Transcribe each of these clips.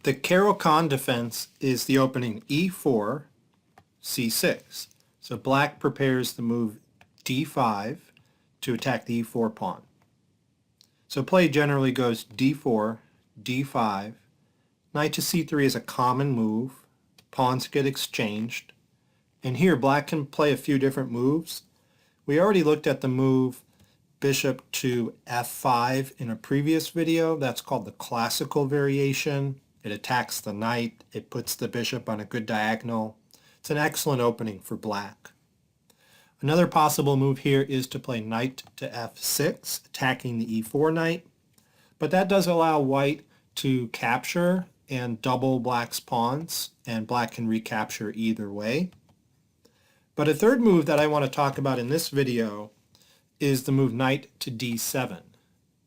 The Caro-Kann defense is the opening e4, c6. So black prepares the move d5 to attack the e4 pawn. So play generally goes d4, d5. Knight to c3 is a common move. Pawns get exchanged. And here black can play a few different moves. We already looked at the move bishop to f5 in a previous video. That's called the classical variation. It attacks the knight. It puts the bishop on a good diagonal. It's an excellent opening for black. Another possible move here is to play knight to f6, attacking the e4 knight. But that does allow white to capture and double black's pawns, and black can recapture either way. But a third move that I want to talk about in this video is the move knight to d7.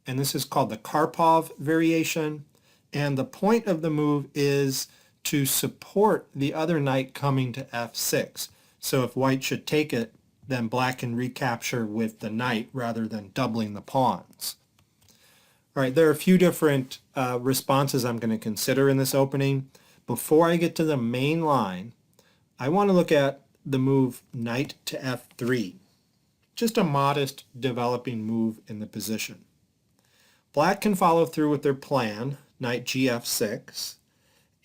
And this is called the Karpov Variation. And the point of the move is to support the other knight coming to f6. So if white should take it, then black can recapture with the knight rather than doubling the pawns. All right, there are a few different responses I'm going to consider in this opening. Before I get to the main line, I want to look at the move knight to f3. Just a modest developing move in the position. Black can follow through with their plan, knight gf6,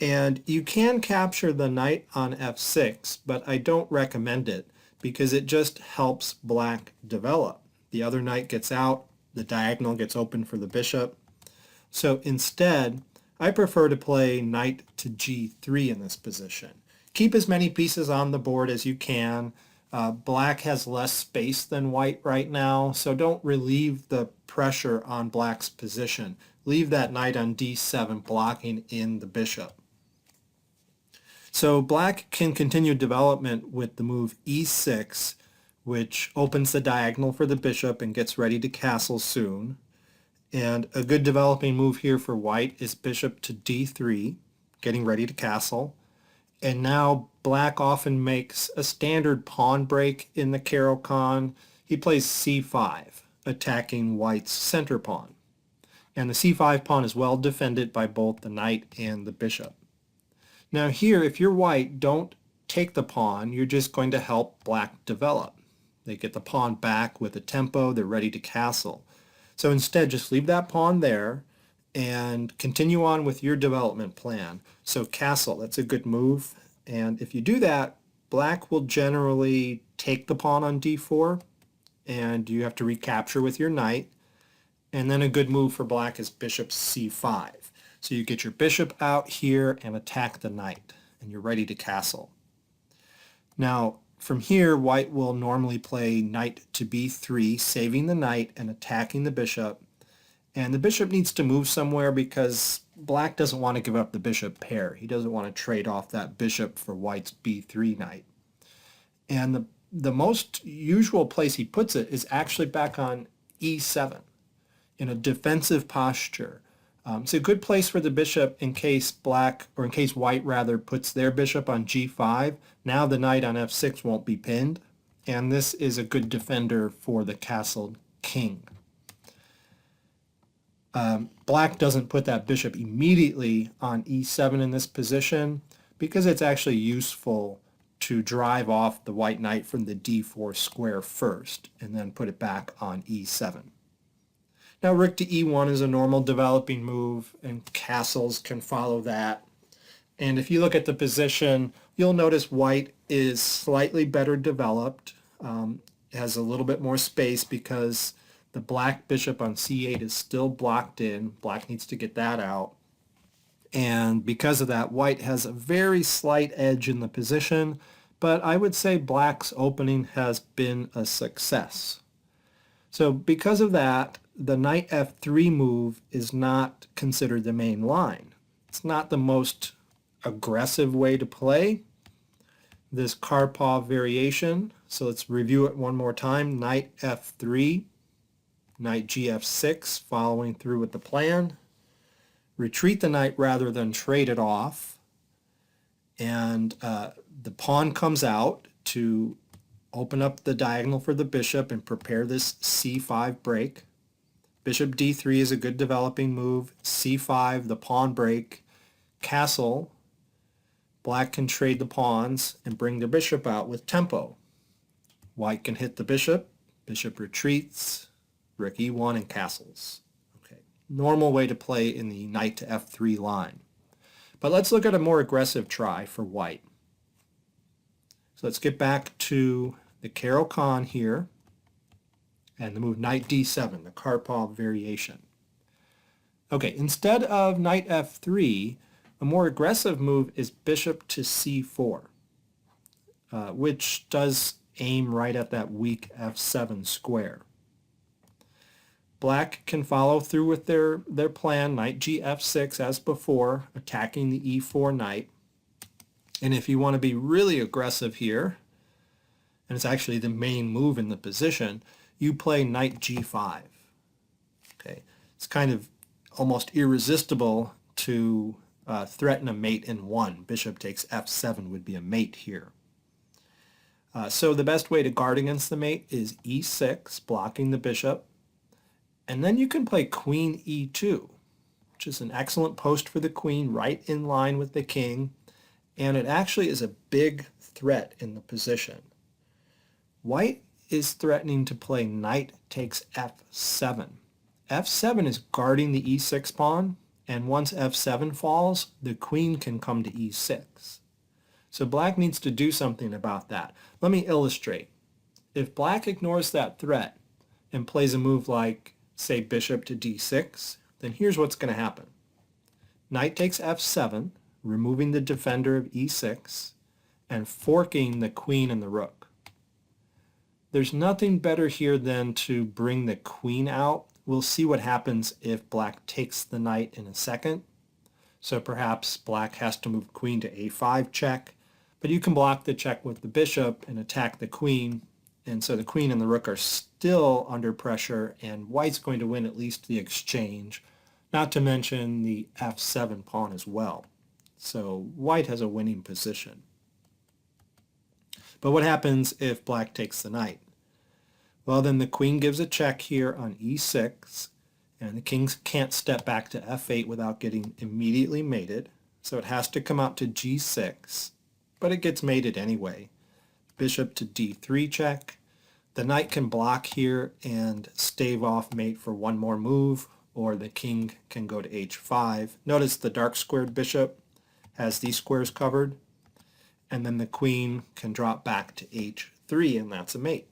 and you can capture the knight on f6, but I don't recommend it because it just helps black develop. The other knight gets out, the diagonal gets open for the bishop. So instead, I prefer to play knight to g3 in this position. Keep as many pieces on the board as you can. Black has less space than white right now, so don't relieve the pressure on black's position. Leave that knight on d7 blocking in the bishop. So black can continue development with the move e6, which opens the diagonal for the bishop and gets ready to castle soon. And a good developing move here for white is bishop to d3, getting ready to castle. And now black often makes a standard pawn break in the Caro-Kann. He plays c5, attacking white's center pawn. And the c5 pawn is well defended by both the knight and the bishop. Now here, if you're white, don't take the pawn. You're just going to help black develop. They get the pawn back with a tempo. They're ready to castle. So instead, just leave that pawn there and continue on with your development plan. So castle, that's a good move. And if you do that, black will generally take the pawn on d4, and you have to recapture with your knight. And then a good move for black is bishop c5. So you get your bishop out here and attack the knight, and you're ready to castle. Now, from here, white will normally play knight to b3, saving the knight and attacking the bishop. And the bishop needs to move somewhere because black doesn't want to give up the bishop pair. He doesn't want to trade off that bishop for white's b3 knight. And the most usual place he puts it is actually back on e7 in a defensive posture. It's a good place for the bishop in case black, or in case white rather, puts their bishop on g5. Now the knight on f6 won't be pinned, and this is a good defender for the castled king. Black doesn't put that bishop immediately on e7 in this position because it's actually useful to drive off the white knight from the d4 square first and then put it back on e7. Now rook to e1 is a normal developing move, and castles can follow that. And if you look at the position, you'll notice white is slightly better developed, has a little bit more space because the black bishop on c8 is still blocked in. Black needs to get that out. And because of that, white has a very slight edge in the position, but I would say black's opening has been a success. So because of that, the knight f3 move is not considered the main line. It's not the most aggressive way to play this Karpov variation. So let's review it one more time. Knight f3, knight gf6, following through with the plan. Retreat the knight rather than trade it off. And the pawn comes out to open up the diagonal for the bishop and prepare this c5 break. Bishop d3 is a good developing move. c5, the pawn break, castle, black can trade the pawns and bring the bishop out with tempo. White can hit the bishop, bishop retreats, rook e1 and castles. Okay, normal way to play in the knight to f3 line. But let's look at a more aggressive try for white. So let's get back to the Caro-Kann here and the move knight d7, the Karpov variation. Okay, instead of knight f3, a more aggressive move is bishop to c4, which does aim right at that weak f7 square. Black can follow through with their plan, knight gf6 as before, attacking the e4 knight. And if you want to be really aggressive here, and it's actually the main move in the position, you play knight g5. Okay, it's kind of almost irresistible to threaten a mate in one. Bishop takes f7 would be a mate here. So the best way to guard against the mate is e6, blocking the bishop. And then you can play queen e2, which is an excellent post for the queen, right in line with the king. And it actually is a big threat in the position. White is threatening to play knight takes f7. f7 is guarding the e6 pawn, and once f7 falls, the queen can come to e6. So black needs to do something about that. Let me illustrate. If black ignores that threat and plays a move like, say, bishop to d6, then here's what's going to happen. Knight takes f7, removing the defender of e6, and forking the queen and the rook. There's nothing better here than to bring the queen out. We'll see what happens if black takes the knight in a second. So perhaps black has to move queen to a5 check, but you can block the check with the bishop and attack the queen, and so the queen and the rook are still under pressure, and white's going to win at least the exchange, not to mention the f7 pawn as well. So white has a winning position. But what happens if black takes the knight? Well, then the queen gives a check here on e6, and the king can't step back to f8 without getting immediately mated, so it has to come out to g6, but it gets mated anyway. Bishop to d3 check. The knight can block here and stave off mate for one more move, or the king can go to h5. Notice the dark squared bishop has these squares covered, and then the queen can drop back to h3, and that's a mate.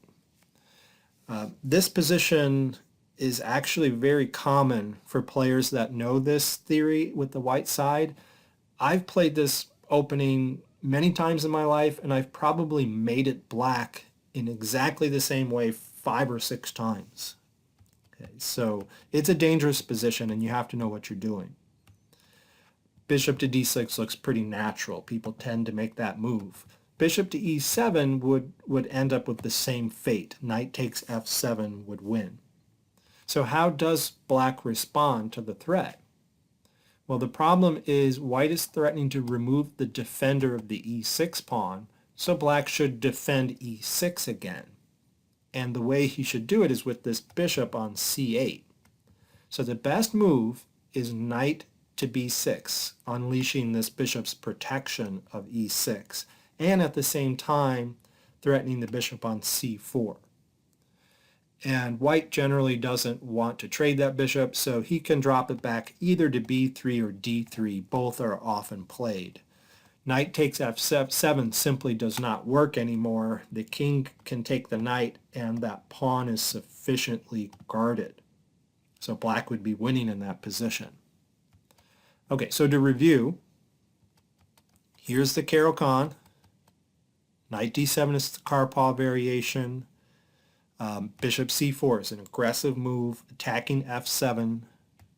This position is actually very common for players that know this theory with the white side. I've played this opening many times in my life, and I've probably mated black in exactly the same way 5 or 6 times. Okay, so it's a dangerous position, and you have to know what you're doing. Bishop to d6 looks pretty natural. People tend to make that move. Bishop to e7 would end up with the same fate. Knight takes f7 would win. So how does black respond to the threat? Well, the problem is white is threatening to remove the defender of the e6 pawn, so black should defend e6 again. And the way he should do it is with this bishop on c8. So the best move is knight to b6, unleashing this bishop's protection of e6, and at the same time threatening the bishop on c4. And white generally doesn't want to trade that bishop, so he can drop it back either to b3 or d3. Both are often played. Knight takes f7 simply does not work anymore. The king can take the knight, and that pawn is sufficiently guarded. So black would be winning in that position. Okay, so to review, here's the Caro-Kann. Knight d7 is the Karpov variation. Bishop c4 is an aggressive move, attacking f7.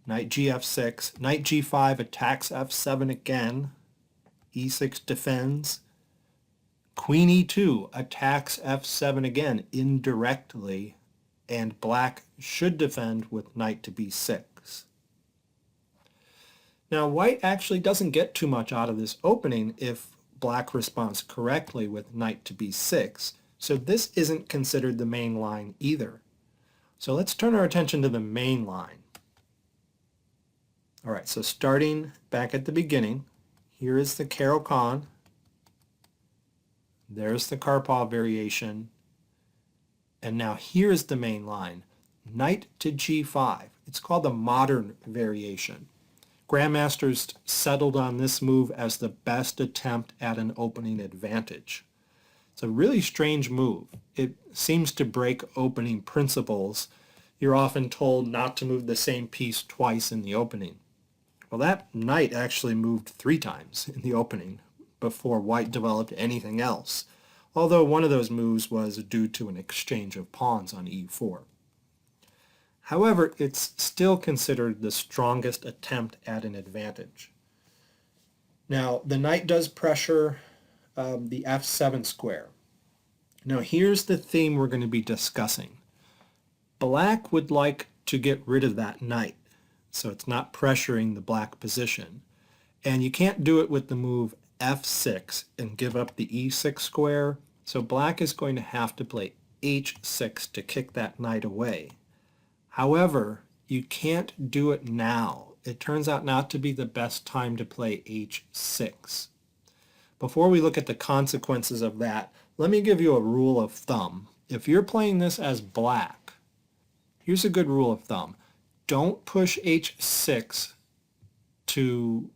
Knight gf6. Knight g5 attacks f7 again. e6 defends. Queen e2 attacks f7 again indirectly, and black should defend with knight to b6. Now white actually doesn't get too much out of this opening if black responds correctly with knight to b6, so this isn't considered the main line either. So let's turn our attention to the main line. Alright, so starting back at the beginning, Here is the Caro-Kann. There's the Karpov variation. And now here's the main line, knight to g5. It's called the modern variation. Grandmasters settled on this move as the best attempt at an opening advantage. It's a really strange move. It seems to break opening principles. You're often told not to move the same piece twice in the opening. Well, that knight actually moved 3 times in the opening before white developed anything else, although one of those moves was due to an exchange of pawns on e4. However, it's still considered the strongest attempt at an advantage. Now, the knight does pressure the f7 square. Now, here's the theme we're going to be discussing. Black would like to get rid of that knight, so it's not pressuring the black position. And you can't do it with the move f6 and give up the e6 square, so black is going to have to play h6 to kick that knight away. However, you can't do it now. It turns out not to be the best time to play h6. Before we look at the consequences of that, let me give you a rule of thumb. If you're playing this as black, here's a good rule of thumb. Don't push h6 to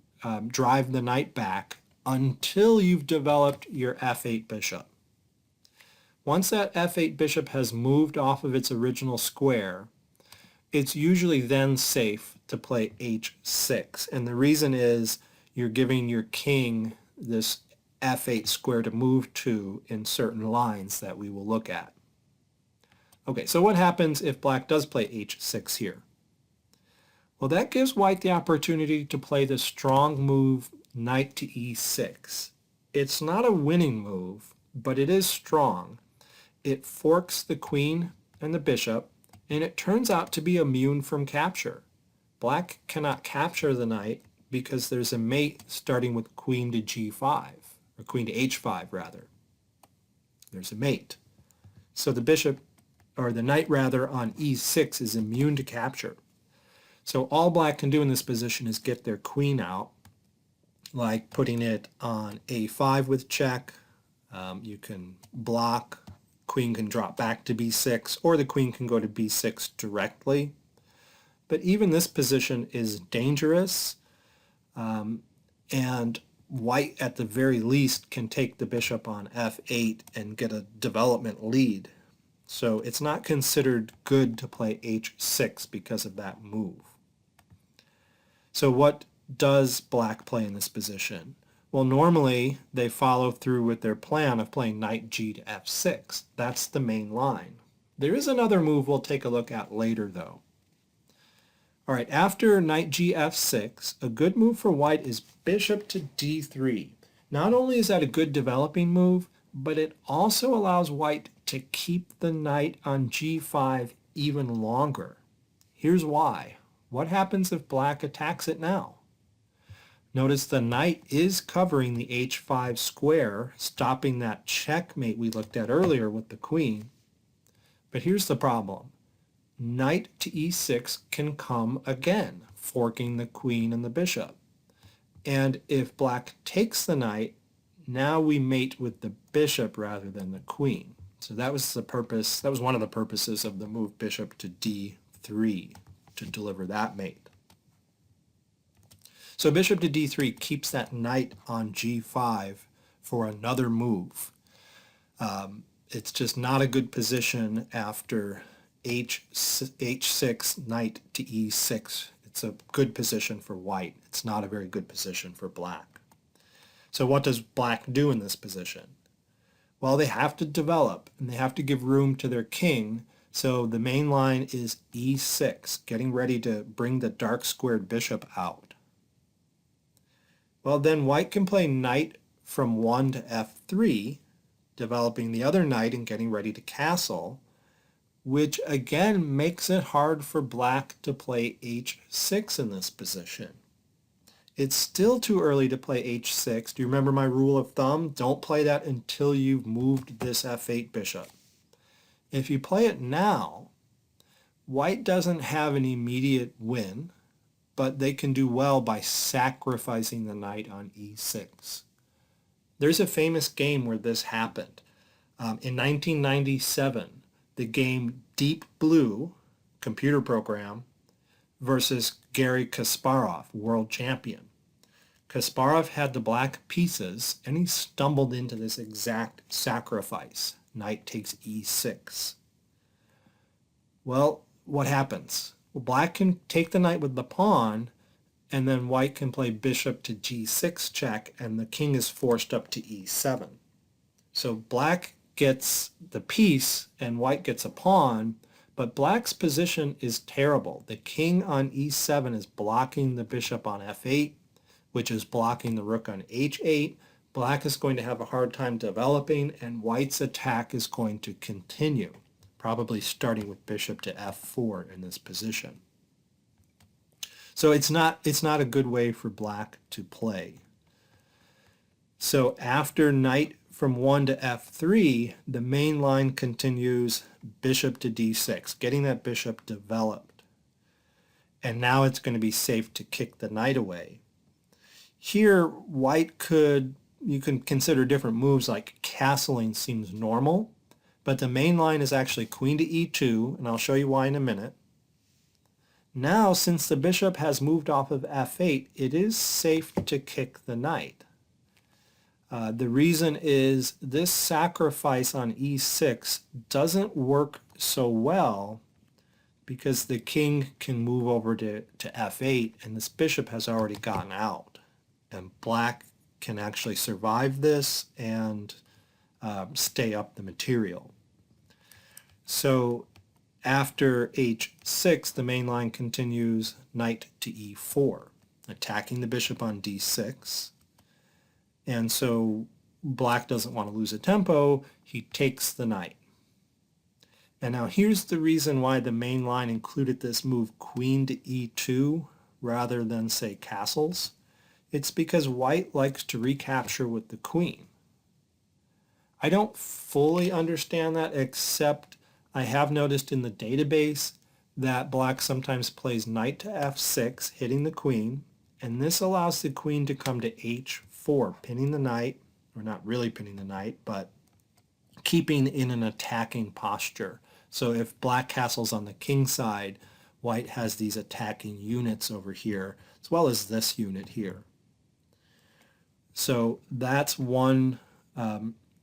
drive the knight back until you've developed your f8 bishop. Once that f8 bishop has moved off of its original square, it's usually then safe to play h6. And the reason is you're giving your king this f8 square to move to in certain lines that we will look at. Okay, so what happens if black does play h6 here? Well, that gives white the opportunity to play the strong move knight to e6. It's not a winning move, but it is strong. It forks the queen and the bishop, and it turns out to be immune from capture. Black cannot capture the knight because there's a mate starting with queen to g5, or queen to h5 rather. There's a mate. So the bishop, or the knight rather, on e6 is immune to capture. So all black can do in this position is get their queen out, like putting it on a5 with check. You can block. Queen can drop back to b6, or the queen can go to b6 directly. But even this position is dangerous, and white at the very least can take the bishop on f8 and get a development lead. So it's not considered good to play h6 because of that move. So what does black play in this position? Well, normally they follow through with their plan of playing knight g to f6. That's the main line. There is another move we'll take a look at later, though. All right, after knight g f6, a good move for white is bishop to d3. Not only is that a good developing move, but it also allows white to keep the knight on g5 even longer. Here's why. What happens if black attacks it now? Notice the knight is covering the h5 square, stopping that checkmate we looked at earlier with the queen. But here's the problem. Knight to e6 can come again, forking the queen and the bishop. And if black takes the knight, now we mate with the bishop rather than the queen. So that was the purpose, that was one of the purposes of the move bishop to d3, to deliver that mate. So bishop to d3 keeps that knight on g5 for another move. It's just not a good position after h6, knight to e6. It's a good position for white. It's not a very good position for black. So what does black do in this position? Well, they have to develop, and they have to give room to their king. So the main line is e6, getting ready to bring the dark squared bishop out. Well, then white can play knight from 1 to f3, developing the other knight and getting ready to castle, which again makes it hard for black to play h6 in this position. It's still too early to play h6. Do you remember my rule of thumb? Don't play that until you've moved this f8 bishop. If you play it now, white doesn't have an immediate win, but they can do well by sacrificing the knight on e6. There's a famous game where this happened. In 1997, the game Deep Blue, computer program, versus Garry Kasparov, world champion. Kasparov had the black pieces, and he stumbled into this exact sacrifice. Knight takes e6. Well, what happens? Well, black can take the knight with the pawn, and then white can play bishop to g6 check, and the king is forced up to e7. So black gets the piece, and white gets a pawn, but black's position is terrible. The king on e7 is blocking the bishop on f8, which is blocking the rook on h8. Black is going to have a hard time developing, and white's attack is going to continue, probably starting with bishop to f4 in this position. So it's not a good way for black to play. So after knight from 1 to f3, the main line continues bishop to d6, getting that bishop developed. And now it's going to be safe to kick the knight away. Here, white you can consider different moves, like castling seems normal, but the main line is actually queen to e2, and I'll show you why in a minute. Now, since the bishop has moved off of f8, it is safe to kick the knight. The reason is this sacrifice on e6 doesn't work so well because the king can move over to f8, and this bishop has already gotten out. And black can actually survive this and stay up the material. So after h6, the main line continues knight to e4, attacking the bishop on d6. And so black doesn't want to lose a tempo. He takes the knight. And now here's the reason why the main line included this move queen to e2 rather than, say, castles. It's because white likes to recapture with the queen. I don't fully understand that, except I have noticed in the database that black sometimes plays knight to f6, hitting the queen, and this allows the queen to come to h4, pinning the knight, or not really pinning the knight, but keeping in an attacking posture. So if black castles on the king side, white has these attacking units over here, as well as this unit here. So that's one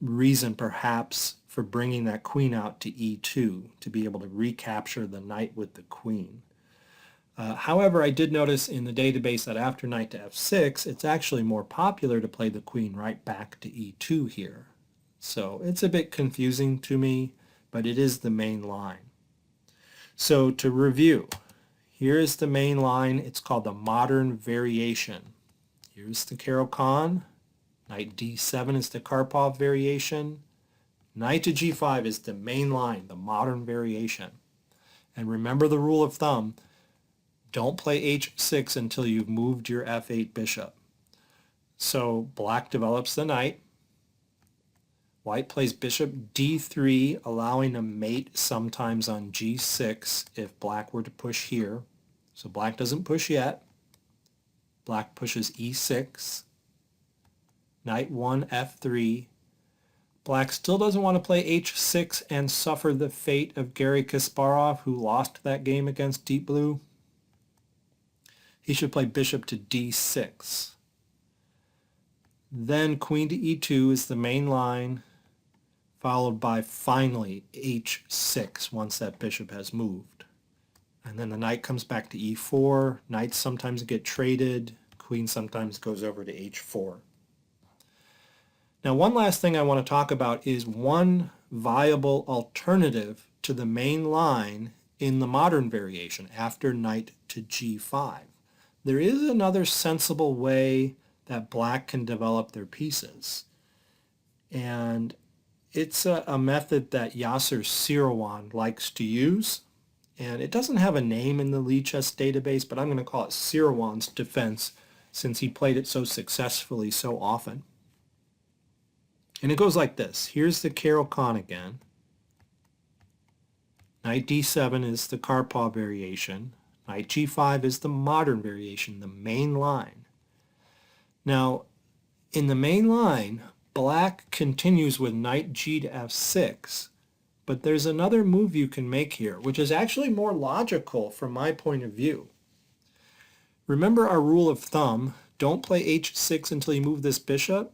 reason perhaps for bringing that queen out to e2, to be able to recapture the knight with the queen. However, I did notice in the database that after knight to f6, it's actually more popular to play the queen right back to e2 here. So it's a bit confusing to me, but it is the main line. So to review, here is the main line. It's called the modern variation. Here's the Caro-Kann. Knight d7 is the Karpov variation. Knight to g5 is the main line, the modern variation. And remember the rule of thumb, don't play h6 until you've moved your f8 bishop. So black develops the knight. White plays bishop d3, allowing a mate sometimes on g6 if black were to push here. So black doesn't push yet. Black pushes e6. Knight 1, f3. Black still doesn't want to play h6 and suffer the fate of Garry Kasparov, who lost that game against Deep Blue. He should play bishop to d6. Then queen to e2 is the main line, followed by finally h6 once that bishop has moved. And then the knight comes back to e4. Knights sometimes get traded. Queen sometimes goes over to h4. Now, one last thing I want to talk about is one viable alternative to the main line in the modern variation after knight to g5. There is another sensible way that black can develop their pieces. And it's a method that Yasser Seirawan likes to use. And it doesn't have a name in the Lichess database, but I'm going to call it Seirawan's defense since he played it so successfully so often. And it goes like this. Here's the Caro-Kann again. Knight d7 is the Karpov variation. Knight g5 is the modern variation, the main line. Now, in the main line, black continues with knight g to f6, but there's another move you can make here, which is actually more logical from my point of view. Remember our rule of thumb, don't play h6 until you move this bishop?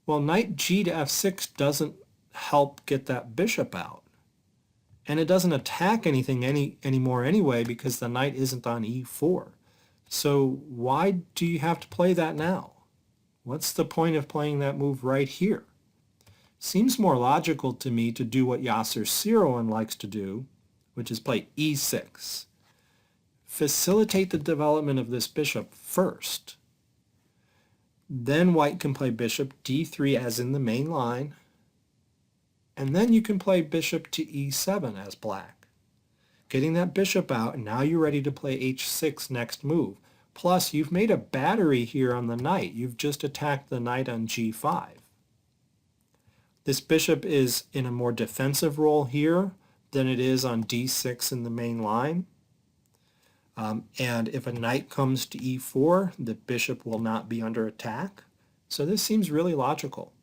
Well, knight g to f6 doesn't help get that bishop out. And it doesn't attack anything anymore anyway because the knight isn't on e4. So why do you have to play that now? What's the point of playing that move right here? Seems more logical to me to do what Yasser Seirawan likes to do, which is play e6. Facilitate the development of this bishop first. Then white can play bishop d3 as in the main line, and then you can play bishop to e7 as black. Getting that bishop out, and now you're ready to play h6 next move. Plus, you've made a battery here on the knight. You've just attacked the knight on g5. This bishop is in a more defensive role here than it is on d6 in the main line. And if a knight comes to e4, the bishop will not be under attack. So this seems really logical.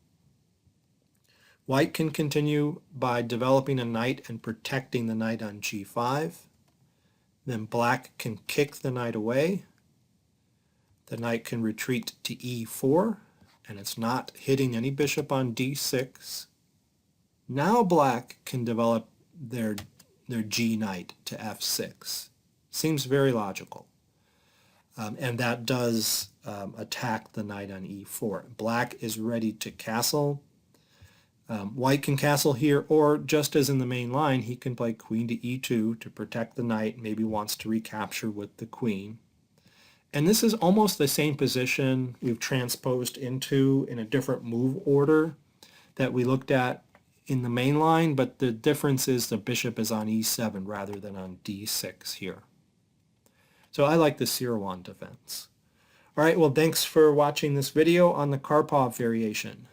White can continue by developing a knight and protecting the knight on g5. Then black can kick the knight away. The knight can retreat to e4, and it's not hitting any bishop on d6. Now black can develop their g knight to f6. Seems very logical. And that does attack the knight on e4. Black is ready to castle. White can castle here, or just as in the main line, he can play queen to e2 to protect the knight, maybe wants to recapture with the queen. And this is almost the same position we've transposed into in a different move order that we looked at in the main line, but the difference is the bishop is on e7 rather than on d6 here. So I like the Seirawan defense. All right, well, thanks for watching this video on the Karpov variation.